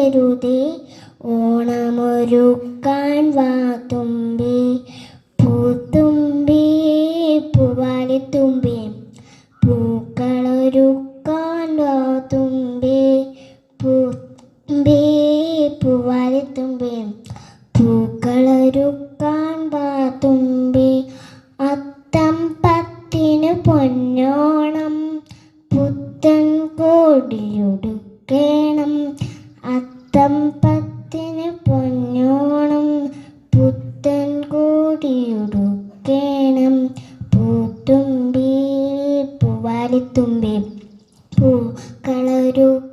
മറക്കരുതേ. ഓണമൊരുക്കാൻ വാ തുമ്പി, പൂത്തുമ്പി പൂവാലിത്തുമ്പി, പൂക്കളൊരുക്കാൻ വാ തുമ്പി, പൂത്തുമ്പി പൂവാലിത്തുമ്പി, പൂക്കളൊരുക്കാൻ വാ തുമ്പി. അത്തം പത്തിന് പൊന്നോണം, പുത്തൻ കോടിയുടുക്കേണം. അത്തം പത്തിന് പൊന്നോണം, പുത്തൻ കോടിയുടുക്കേണം. പൂത്തുമ്പി പൂവാലിത്തുമ്പി, പൂക്കളൊരു